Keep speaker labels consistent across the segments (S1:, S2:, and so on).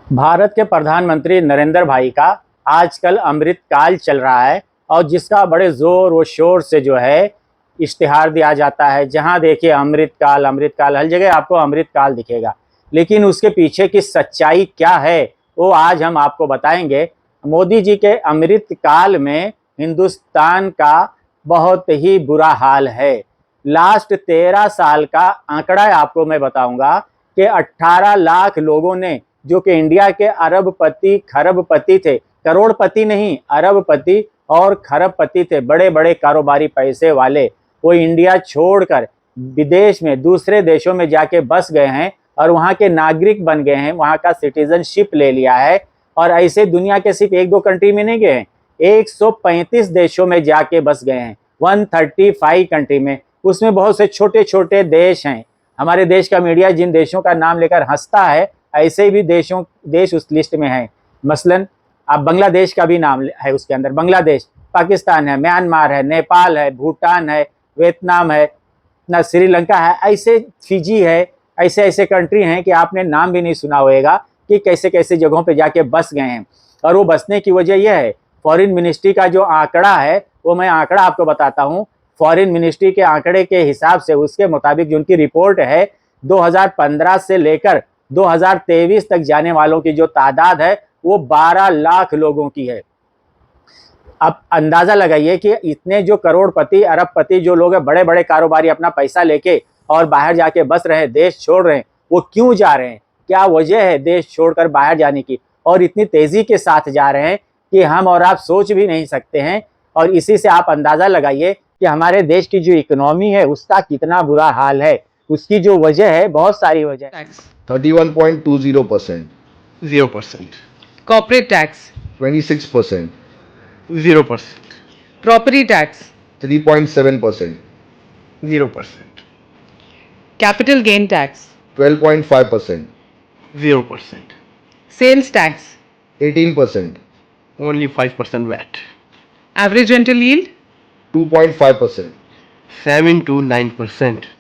S1: भारत के प्रधानमंत्री नरेंद्र भाई का आजकल अमृतकाल चल रहा है और जिसका बड़े ज़ोर व शोर से जो है इश्तिहार दिया जाता है। जहां देखिए अमृतकाल अमृतकाल, हर जगह आपको अमृतकाल दिखेगा। लेकिन उसके पीछे की सच्चाई क्या है वो आज हम आपको बताएंगे। मोदी जी के अमृतकाल में हिंदुस्तान का बहुत ही बुरा हाल है। लास्ट 13 साल का आंकड़ा आपको मैं बताऊंगा कि 18 लाख लोगों ने, जो कि इंडिया के अरबपति खरबपति थे, करोड़पति नहीं अरबपति और खरबपति थे, बड़े बड़े कारोबारी पैसे वाले, वो इंडिया छोड़कर विदेश में दूसरे देशों में जाके बस गए हैं और वहाँ के नागरिक बन गए हैं, वहाँ का सिटीजनशिप ले लिया है। और ऐसे दुनिया के सिर्फ एक दो कंट्री में नहीं गए हैं, 135 देशों में जाके बस गए हैं, 135 कंट्री में। उसमें बहुत से छोटे छोटे देश हैं। हमारे देश का मीडिया जिन देशों का नाम लेकर हंसता है, ऐसे भी देश उस लिस्ट में है। मसलन आप बांग्लादेश का भी नाम है उसके अंदर, बांग्लादेश, पाकिस्तान है, म्यांमार है, नेपाल है, भूटान है, वियतनाम है, ना श्रीलंका है, ऐसे फिजी है, ऐसे ऐसे कंट्री हैं कि आपने नाम भी नहीं सुना होगा कि कैसे कैसे जगहों पे जाके बस गए हैं। और वो बसने की वजह यह है, फॉरेन मिनिस्ट्री का जो आंकड़ा है वो मैं आंकड़ा आपको बताता हूँ। फॉरेन मिनिस्ट्री के आंकड़े के हिसाब से, उसके मुताबिक जो उनकी रिपोर्ट है, 2015 से लेकर 2023 तक जाने वालों की जो तादाद है वो 12 लाख लोगों की है। अब अंदाजा लगाइए कि इतने जो करोड़पति अरबपति जो लोग हैं, बड़े बड़े कारोबारी अपना पैसा लेके और बाहर जाके बस रहे हैं, देश छोड़ रहे हैं, वो क्यों जा रहे हैं, क्या वजह है देश छोड़कर बाहर जाने की, और इतनी तेजी के साथ जा रहे हैं कि हम और आप सोच भी नहीं सकते हैं। और इसी से आप अंदाजा लगाइए कि हमारे देश की जो इकोनॉमी है उसका कितना बुरा हाल है। उसकी जो वजह है, बहुत सारी वजह।
S2: Tax
S3: 31.20%,
S4: 0%,
S2: corporate tax
S3: 26%,
S4: 0%,
S2: property tax
S3: 3.7%,
S4: 0%,
S2: capital gain tax
S3: 12.5%,
S4: 0%,
S2: sales tax
S3: 18%,
S4: only 5% VAT,
S2: average rental yield
S3: 2.5%.
S4: 7 to 9%.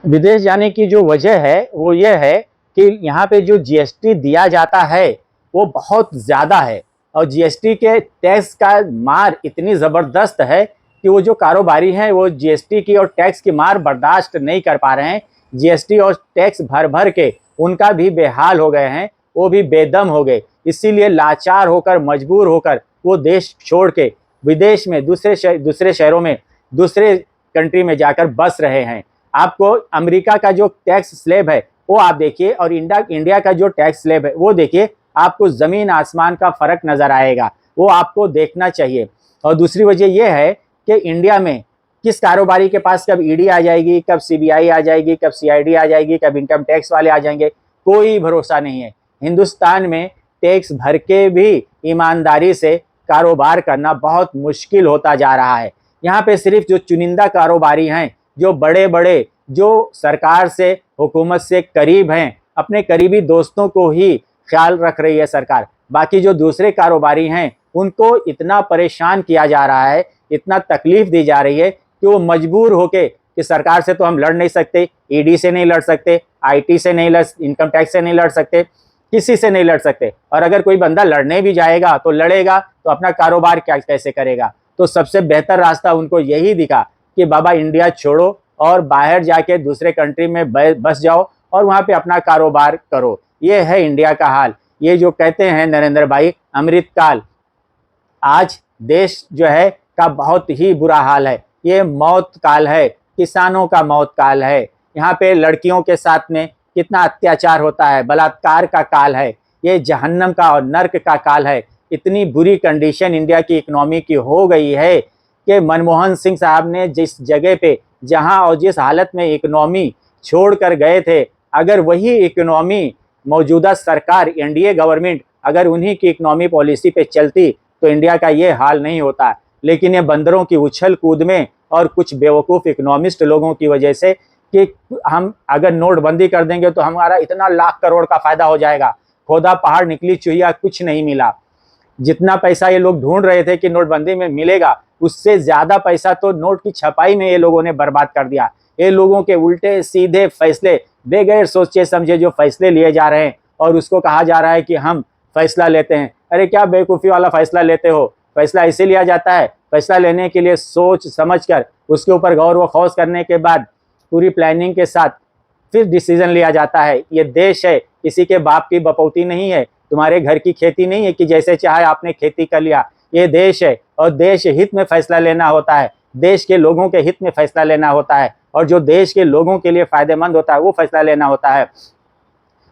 S1: विदेश जाने की जो वजह है वो ये है कि यहाँ पे जो जीएसटी दिया जाता है वो बहुत ज़्यादा है, और जीएसटी के टैक्स का मार इतनी ज़बरदस्त है कि वो जो कारोबारी हैं वो जीएसटी की और टैक्स की मार बर्दाश्त नहीं कर पा रहे हैं। जीएसटी और टैक्स भर भर के उनका भी बेहाल हो गए हैं, वो भी बेदम हो गए। इसीलिए लाचार होकर, मजबूर होकर वो देश छोड़ के विदेश में दूसरे शहरों में, दूसरे कंट्री में जाकर बस रहे हैं। आपको अमेरिका का जो टैक्स स्लैब है वो आप देखिए, और इंडिया का जो टैक्स स्लैब है वो देखिए, आपको ज़मीन आसमान का फ़र्क नज़र आएगा। वो आपको देखना चाहिए। और दूसरी वजह यह है कि इंडिया में किस कारोबारी के पास कब ईडी आ जाएगी, कब सीबीआई आ जाएगी, कब सीआईडी आ जाएगी, कब इनकम टैक्स वाले आ जाएंगे, कोई भरोसा नहीं है। हिंदुस्तान में टैक्स भर के भी ईमानदारी से कारोबार करना बहुत मुश्किल होता जा रहा है। यहाँ पे सिर्फ जो चुनिंदा कारोबारी हैं, जो बड़े बड़े, जो सरकार से, हुकूमत से करीब हैं, अपने करीबी दोस्तों को ही ख्याल रख रही है सरकार। बाकी जो दूसरे कारोबारी हैं उनको इतना परेशान किया जा रहा है, इतना तकलीफ दी जा रही है कि वो मजबूर होके कि सरकार से तो हम लड़ नहीं सकते, ईडी से नहीं लड़ सकते, आईटी से नहीं लड़, इनकम टैक्स से नहीं लड़ सकते, किसी से नहीं लड़ सकते। और अगर कोई बंदा लड़ने भी जाएगा तो लड़ेगा तो अपना कारोबार क्या कैसे करेगा। तो सबसे बेहतर रास्ता उनको यही दिखा कि बाबा इंडिया छोड़ो और बाहर जाके दूसरे कंट्री में बस जाओ और वहाँ पे अपना कारोबार करो। ये है इंडिया का हाल। ये जो कहते हैं नरेंद्र भाई अमृतकाल, आज देश जो है का बहुत ही बुरा हाल है। ये मौत काल है, किसानों का मौत काल है। यहाँ पे लड़कियों के साथ में कितना अत्याचार होता है, बलात्कार का काल है। ये जहन्नम का और नर्क का काल है। इतनी बुरी कंडीशन इंडिया की इकोनॉमी की हो गई है कि मनमोहन सिंह साहब ने जिस जगह पे, जहां और जिस हालत में इकोनॉमी छोड़ कर गए थे, अगर वही इकोनॉमी मौजूदा सरकार, एनडीए गवर्नमेंट, अगर उन्हीं की इकोनॉमी पॉलिसी पे चलती तो इंडिया का ये हाल नहीं होता। लेकिन ये बंदरों की उछल कूद में और कुछ बेवकूफ़ इकोनॉमिस्ट लोगों की वजह से कि हम अगर नोटबंदी कर देंगे तो हमारा इतना लाख करोड़ का फ़ायदा हो जाएगा, खोदा पहाड़ निकली चुहिया, कुछ नहीं मिला। जितना पैसा ये लोग ढूंढ रहे थे कि नोटबंदी में मिलेगा, उससे ज़्यादा पैसा तो नोट की छपाई में ये लोगों ने बर्बाद कर दिया। ये लोगों के उल्टे सीधे फैसले, बगैर सोचे समझे जो फैसले लिए जा रहे हैं, और उसको कहा जा रहा है कि हम फैसला लेते हैं। अरे क्या बेवकूफ़ी वाला फैसला लेते हो? फैसला इसे लिया जाता है, फैसला लेने के लिए सोच समझ कर उसके ऊपर गौर व खौज करने के बाद पूरी प्लानिंग के साथ फिर डिसीजन लिया जाता है। ये देश है, किसी के बाप की बपौती नहीं है, तुम्हारे घर की खेती नहीं है कि जैसे चाहे आपने खेती कर लिया। ये देश है और देश हित में फैसला लेना होता है, देश के लोगों के हित में फैसला लेना होता है, और जो देश के लोगों के लिए फ़ायदेमंद होता है वो फैसला लेना होता है।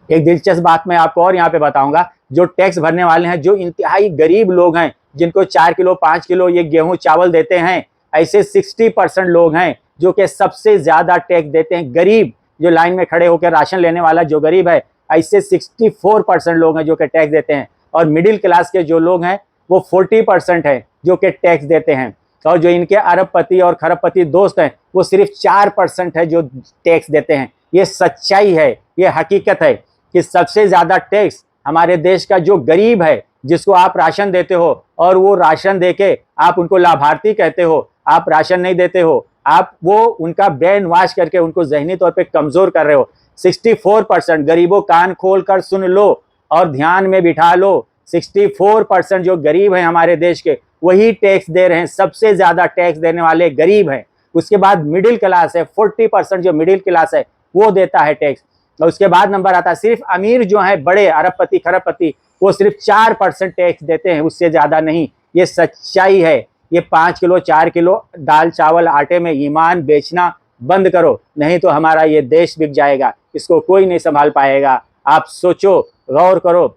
S1: एक दिलचस्प बात मैं आपको और यहाँ पे बताऊंगा, जो टैक्स भरने वाले हैं, जो इंतहाई गरीब लोग हैं, जिनको 4 किलो 5 किलो ये गेहूं चावल देते हैं, ऐसे 60% लोग हैं जो कि सबसे ज़्यादा टैक्स देते हैं। गरीब जो लाइन में खड़े होकर राशन लेने वाला जो गरीब है, ऐसे 64% लोग हैं जो कि टैक्स देते हैं। और मिडिल क्लास के जो लोग हैं वो 40% हैं जो कि टैक्स देते हैं। और जो इनके अरबपति और खरबपति दोस्त हैं वो सिर्फ 4% है जो टैक्स देते हैं। ये सच्चाई है, ये हकीकत है कि सबसे ज़्यादा टैक्स हमारे देश का जो गरीब है, जिसको आप राशन देते हो और वो राशन देके आप उनको लाभार्थी कहते हो, आप राशन नहीं देते हो, आप वो उनका ब्रेन वॉश करके उनको ज़हनी तौर पे कमज़ोर कर रहे हो। 64% गरीबों, कान खोल कर सुन लो और ध्यान में बिठा लो, 64% जो गरीब हैं हमारे देश के, वही टैक्स दे रहे हैं। सबसे ज़्यादा टैक्स देने वाले गरीब हैं। उसके बाद मिडिल क्लास है, 40% जो मिडिल क्लास है वो देता है टैक्स। और उसके बाद नंबर आता है सिर्फ अमीर जो है, बड़े अरबपति खरबपति, वो सिर्फ 4% टैक्स देते हैं, उससे ज़्यादा नहीं। ये सच्चाई है। ये 5 किलो 4 किलो दाल चावल आटे में ईमान बेचना बंद करो, नहीं तो हमारा ये देश बिक जाएगा, इसको कोई नहीं संभाल पाएगा। आप सोचो, गौर करो,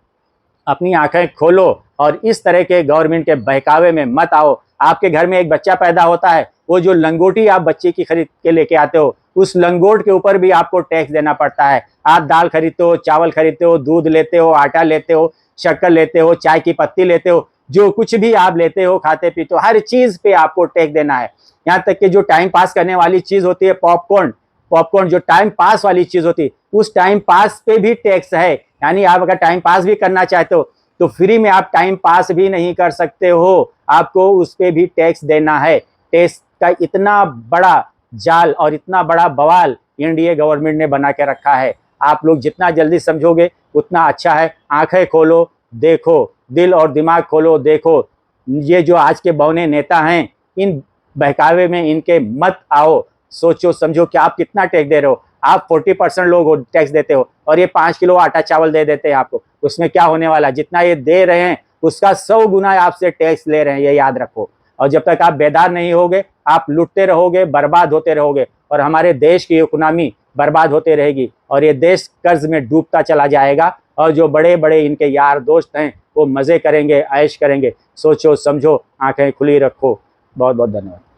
S1: अपनी आंखें खोलो और इस तरह के गवर्नमेंट के बहकावे में मत आओ। आपके घर में एक बच्चा पैदा होता है, वो जो लंगोटी आप बच्चे की खरीद के लेके आते हो, उस लंगोट के ऊपर भी आपको टैक्स देना पड़ता है। आप दाल खरीदते हो, चावल खरीदते हो, दूध लेते हो, आटा लेते हो, शक्कर लेते हो, चाय की पत्ती लेते हो, जो कुछ भी आप लेते हो, खाते पीते हो, हर चीज़ पे आपको टैक्स देना है। यहाँ तक कि जो टाइम पास करने वाली चीज़ होती है, पॉपकॉर्न, पॉपकॉर्न जो टाइम पास वाली चीज़ होती है, उस टाइम पास पे भी टैक्स है। यानी आप अगर टाइम पास भी करना चाहते हो तो फ्री में आप टाइम पास भी नहीं कर सकते हो, आपको उस पर भी टैक्स देना है। टैक्स का इतना बड़ा जाल और इतना बड़ा बवाल इंडिया गवर्नमेंट ने बना के रखा है। आप लोग जितना जल्दी समझोगे उतना अच्छा है। आंखें खोलो, देखो, दिल और दिमाग खोलो, देखो। ये जो आज के बौने नेता हैं, इन बहकावे में इनके मत आओ। सोचो समझो कि आप कितना टैक्स दे रहे हो। आप 40% लोग टैक्स देते हो और ये 5 किलो आटा चावल दे देते हैं आपको। उसमें क्या होने वाला, जितना ये दे रहे हैं उसका 100 गुना आपसे टैक्स ले रहे हैं, ये याद रखो। और जब तक आप बेदार नहीं होगे, आप लुटते रहोगे, बर्बाद होते रहोगे और हमारे देश की इकोनॉमी बर्बाद होते रहेगी और ये देश कर्ज में डूबता चला जाएगा। और जो बड़े बड़े इनके यार दोस्त हैं वो मज़े करेंगे, ऐश करेंगे। सोचो समझो, आंखें खुली रखो। बहुत बहुत धन्यवाद।